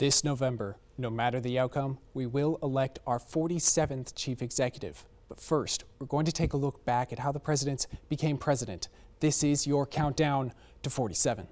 This November, no matter the outcome, we will elect our 47th chief executive. But first, we're going to take a look back at how the presidents became president. This is your countdown to 47.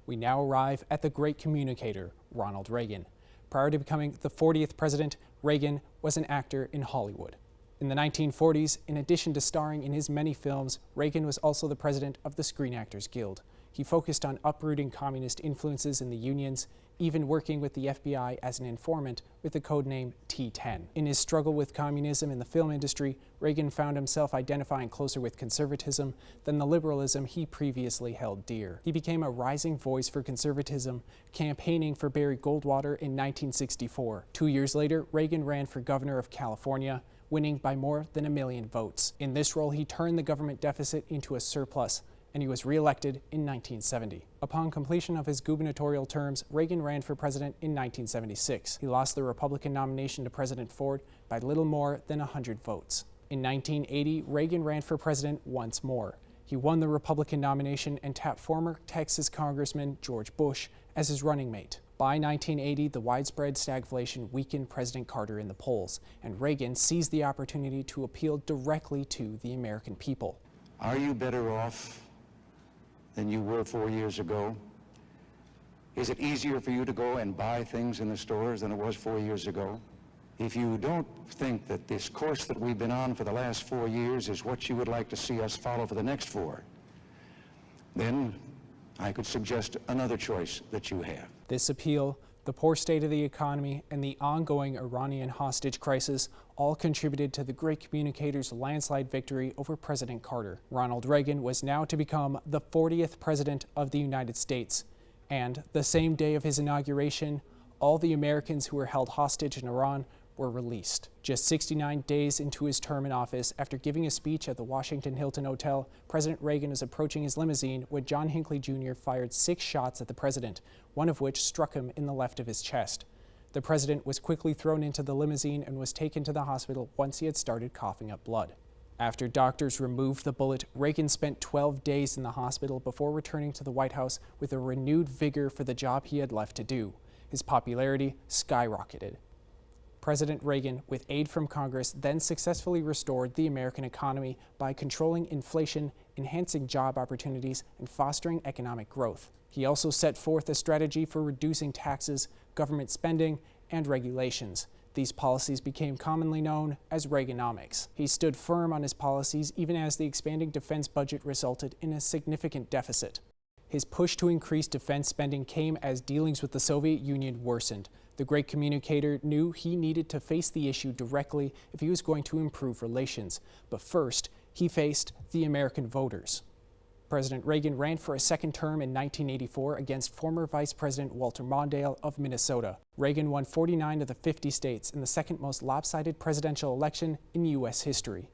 We now arrive at the great communicator, Ronald Reagan. Prior to becoming the 40th president, Reagan was an actor in Hollywood. In the 1940s, in addition to starring in his many films, Reagan was also the president of the Screen Actors Guild. He focused on uprooting communist influences in the unions, even working with the FBI as an informant with the codename T-10. In his struggle with communism in the film industry, Reagan found himself identifying closer with conservatism than the liberalism he previously held dear. He became a rising voice for conservatism, campaigning for Barry Goldwater in 1964. 2 years later, Reagan ran for governor of California, winning by more than 1 million votes. In this role, he turned the government deficit into a surplus, and he was re-elected in 1970. Upon completion of his gubernatorial terms, Reagan ran for president in 1976. He lost the Republican nomination to President Ford by little more than 100 votes. In 1980, Reagan ran for president once more. He won the Republican nomination and tapped former Texas Congressman George Bush as his running mate. By 1980, the widespread stagflation weakened President Carter in the polls, and Reagan seized the opportunity to appeal directly to the American people. Are you better off than you were 4 years ago? Is it easier for you to go and buy things in the stores than it was 4 years ago? If you don't think that this course that we've been on for the last 4 years is what you would like to see us follow for the next 4, then I could suggest another choice that you have. This appeal, the poor state of the economy, and the ongoing Iranian hostage crisis all contributed to the great communicator's landslide victory over President Carter. Ronald Reagan was now to become the 40th president of the United States. And the same day of his inauguration, all the Americans who were held hostage in Iran were released. Just 69 days into his term in office, after giving a speech at the Washington Hilton Hotel, President Reagan was approaching his limousine when John Hinckley Jr. fired 6 shots at the president, one of which struck him in the left of his chest. The president was quickly thrown into the limousine and was taken to the hospital once he had started coughing up blood. After doctors removed the bullet, Reagan spent 12 days in the hospital before returning to the White House with a renewed vigor for the job he had left to do. His popularity skyrocketed. President Reagan, with aid from Congress, then successfully restored the American economy by controlling inflation, enhancing job opportunities, and fostering economic growth. He also set forth a strategy for reducing taxes, government spending, and regulations. These policies became commonly known as Reaganomics. He stood firm on his policies even as the expanding defense budget resulted in a significant deficit. His push to increase defense spending came as dealings with the Soviet Union worsened. The great communicator knew he needed to face the issue directly if he was going to improve relations. But first, he faced the American voters. President Reagan ran for a second term in 1984 against former Vice President Walter Mondale of Minnesota. Reagan won 49 of the 50 states in the second most lopsided presidential election in U.S. history.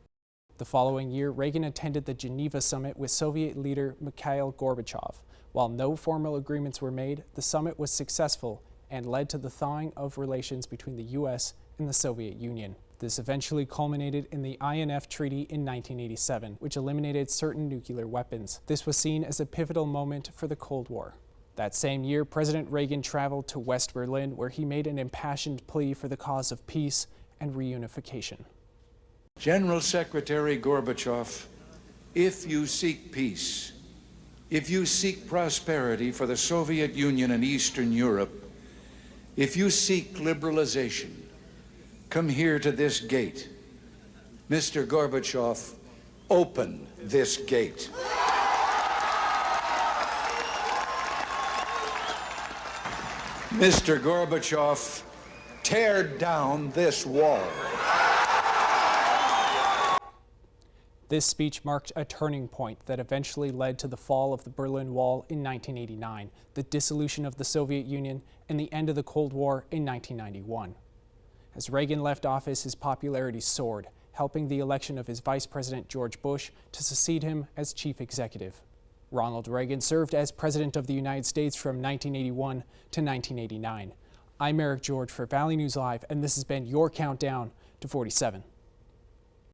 The following year, Reagan attended the Geneva summit with Soviet leader Mikhail Gorbachev. While no formal agreements were made, the summit was successful and led to the thawing of relations between the U.S. and the Soviet Union. This eventually culminated in the INF Treaty in 1987, which eliminated certain nuclear weapons. This was seen as a pivotal moment for the Cold War. That same year, President Reagan traveled to West Berlin, where he made an impassioned plea for the cause of peace and reunification. General Secretary Gorbachev, if you seek peace, if you seek prosperity for the Soviet Union and Eastern Europe, if you seek liberalization, come here to this gate. Mr. Gorbachev, open this gate. Mr. Gorbachev, tear down this wall. This speech marked a turning point that eventually led to the fall of the Berlin Wall in 1989, the dissolution of the Soviet Union, and the end of the Cold War in 1991. As Reagan left office, his popularity soared, helping the election of his Vice President George Bush to succeed him as chief executive. Ronald Reagan served as President of the United States from 1981 to 1989. I'm Eric George for Valley News Live, and this has been your countdown to 47.